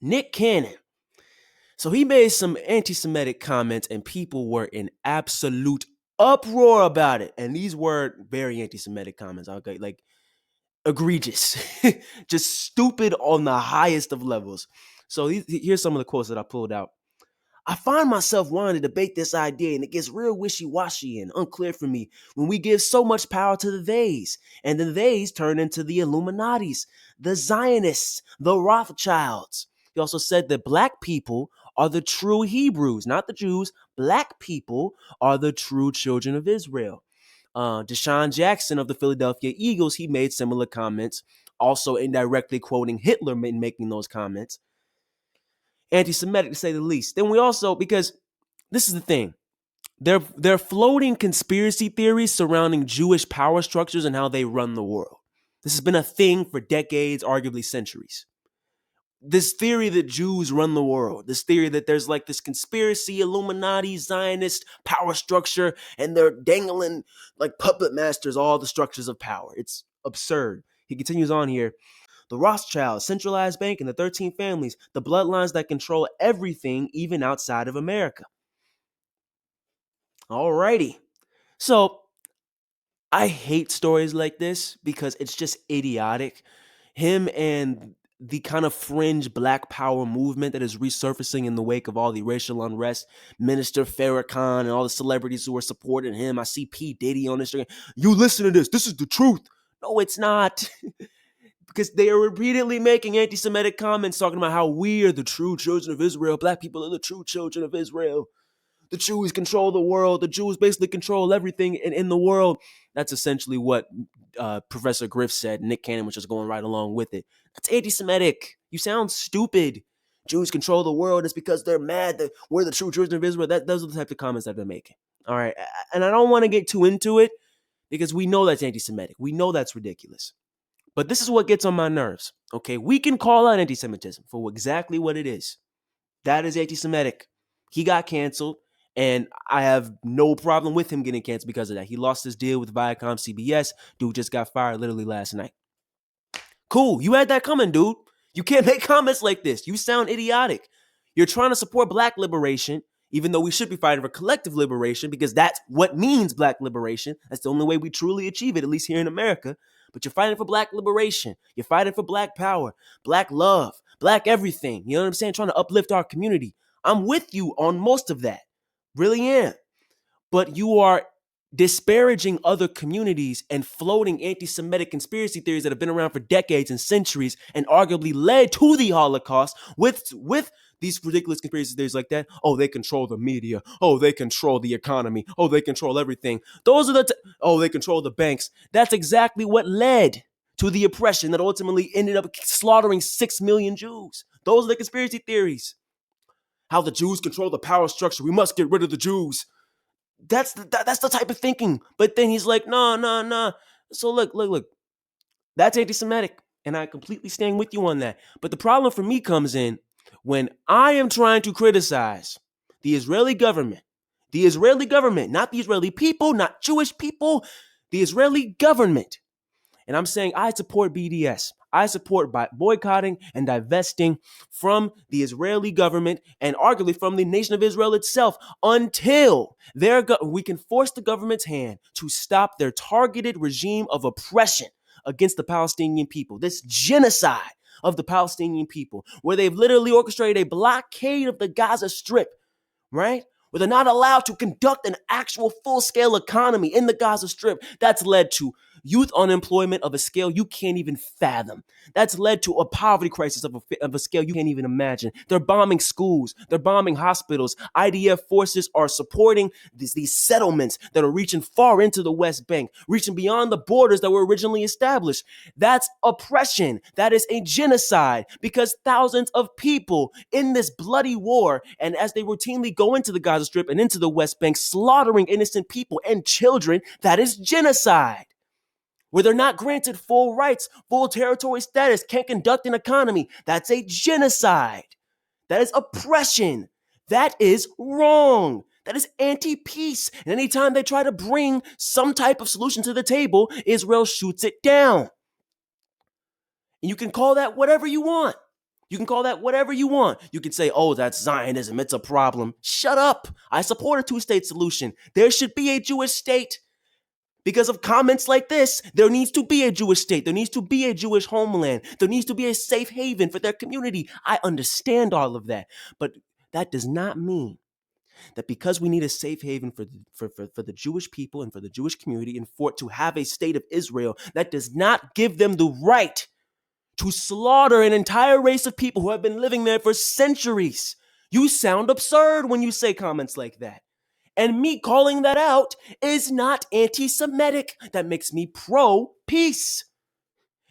Nick Cannon. So he made some anti-Semitic comments and people were in absolute uproar about it. And these were very anti-Semitic comments, okay? Like egregious, just stupid on the highest of levels. So here's some of the quotes that I pulled out. I find myself wanting to debate this idea, and it gets real wishy-washy and unclear for me when we give so much power to the theys, and the theys turn into the Illuminatis, the Zionists, the Rothschilds. He also said that black people are the true Hebrews, not the Jews. Black people are the true children of Israel. Deshaun Jackson of the Philadelphia Eagles, he made similar comments, also indirectly quoting Hitler in making those comments. Anti-Semitic to say the least. Then we also, because this is the thing, they're floating conspiracy theories surrounding Jewish power structures and how they run the world. This has been a thing for decades, arguably centuries. This theory that Jews run the world, this theory that there's like this conspiracy, Illuminati, Zionist power structure, and they're dangling like puppet masters all the structures of power. It's absurd. He continues on here. The Rothschilds, centralized bank, and the 13 families, the bloodlines that control everything, even outside of America. Alrighty. So I hate stories like this because it's just idiotic. Him and the kind of fringe black power movement that is resurfacing in the wake of all the racial unrest, Minister Farrakhan and all the celebrities who are supporting him. I see P. Diddy on Instagram. You listen to this. This is the truth. No, it's not. Because they are repeatedly making anti-Semitic comments talking about how we are the true children of Israel. Black people are the true children of Israel. The Jews control the world. The Jews basically control everything in the world. That's essentially what Professor Griff said. Nick Cannon was just going right along with it. That's anti-Semitic. You sound stupid. Jews control the world. It's because they're mad that we're the true children of Israel. Those are the types of comments that they're making. All right. And I don't want to get too into it because we know that's anti-Semitic. We know that's ridiculous. But this is what gets on my nerves, okay? We can call out anti-Semitism for exactly what it is. That is anti-Semitic. He got canceled, and I have no problem with him getting canceled because of that. He lost his deal with Viacom CBS. Dude just got fired literally last night. Cool, you had that coming, dude. You can't make comments like this. You sound idiotic. You're trying to support black liberation, even though we should be fighting for collective liberation because that's what means black liberation. That's the only way we truly achieve it, at least here in America. But you're fighting for black liberation. You're fighting for black power, black love, black everything. You know what I'm saying? Trying to uplift our community. I'm with you on most of that. Really am. But you are disparaging other communities and floating anti-Semitic conspiracy theories that have been around for decades and centuries and arguably led to the Holocaust with these ridiculous conspiracy theories like that. Oh, they control the media. Oh, they control the economy. Oh, they control everything. Those are they control the banks. That's exactly what led to the oppression that ultimately ended up slaughtering 6 million Jews. Those are the conspiracy theories. How the Jews control the power structure. We must get rid of the Jews. That's the type of thinking. But then he's like, no. So look. That's anti-Semitic. And I completely stand with you on that. But the problem for me comes in when I am trying to criticize the Israeli government, not the Israeli people, not Jewish people, the Israeli government. And I'm saying I support BDS. I support boycotting and divesting from the Israeli government and arguably from the nation of Israel itself until we can force the government's hand to stop their targeted regime of oppression against the Palestinian people. This genocide of the Palestinian people, where they've literally orchestrated a blockade of the Gaza Strip, right? Where they're not allowed to conduct an actual full-scale economy in the Gaza Strip. That's led to youth unemployment of a scale you can't even fathom. That's led to a poverty crisis of a scale you can't even imagine. They're bombing schools. They're bombing hospitals. IDF forces are supporting these settlements that are reaching far into the West Bank, reaching beyond the borders that were originally established. That's oppression. That is a genocide because thousands of people in this bloody war, and as they routinely go into the Gaza Strip and into the West Bank, slaughtering innocent people and children, that is genocide. Where they're not granted full rights, full territory status, can't conduct an economy. That's a genocide. That is oppression. That is wrong. That is anti-peace. And anytime they try to bring some type of solution to the table, Israel shoots it down. And you can call that whatever you want. You can call that whatever you want. You can say, oh, that's Zionism. It's a problem. Shut up. I support a two-state solution. There should be a Jewish state. Because of comments like this, there needs to be a Jewish state. There needs to be a Jewish homeland. There needs to be a safe haven for their community. I understand all of that. But that does not mean that because we need a safe haven for the Jewish people and for the Jewish community and for it to have a state of Israel, that does not give them the right to slaughter an entire race of people who have been living there for centuries. You sound absurd when you say comments like that. And me calling that out is not anti-Semitic. That makes me pro-peace.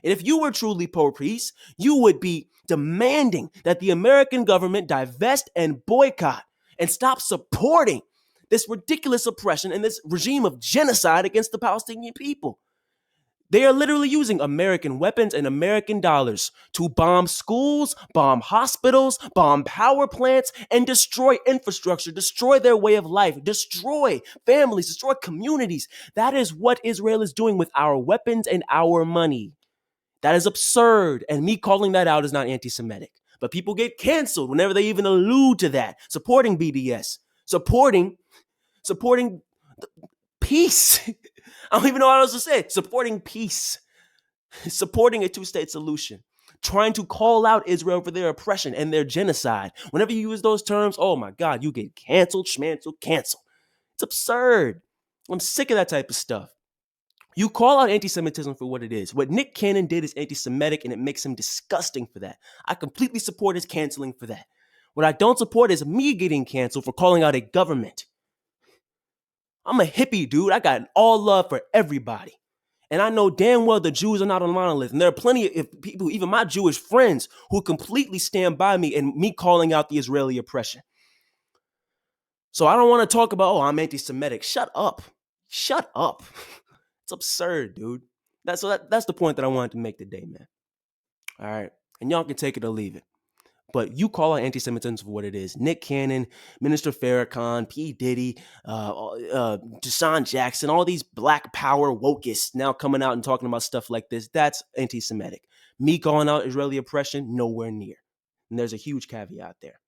And if you were truly pro-peace, you would be demanding that the American government divest and boycott and stop supporting this ridiculous oppression and this regime of genocide against the Palestinian people. They are literally using American weapons and American dollars to bomb schools, bomb hospitals, bomb power plants, and destroy infrastructure, destroy their way of life, destroy families, destroy communities. That is what Israel is doing with our weapons and our money. That is absurd, and me calling that out is not anti-Semitic. But people get canceled whenever they even allude to that, supporting BDS, supporting peace. I don't even know what else to say. Supporting peace, supporting a two-state solution, trying to call out Israel for their oppression and their genocide. Whenever you use those terms, oh my God, you get canceled, schmanceled, canceled. It's absurd. I'm sick of that type of stuff. You call out anti-Semitism for what it is. What Nick Cannon did is anti-Semitic, and it makes him disgusting for that. I completely support his canceling for that. What I don't support is me getting canceled for calling out a government. I'm a hippie, dude. I got all love for everybody. And I know damn well the Jews are not on a monolith. And there are plenty of people, even my Jewish friends, who completely stand by me and me calling out the Israeli oppression. So I don't want to talk about, oh, I'm anti-Semitic. Shut up. Shut up. It's absurd, dude. That's the point that I wanted to make today, man. All right. And y'all can take it or leave it. But you call out anti-Semitism for what it is. Nick Cannon, Minister Farrakhan, P. Diddy, Deshaun Jackson, all these black power wokeists now coming out and talking about stuff like this. That's anti-Semitic. Me calling out Israeli oppression, nowhere near. And there's a huge caveat there.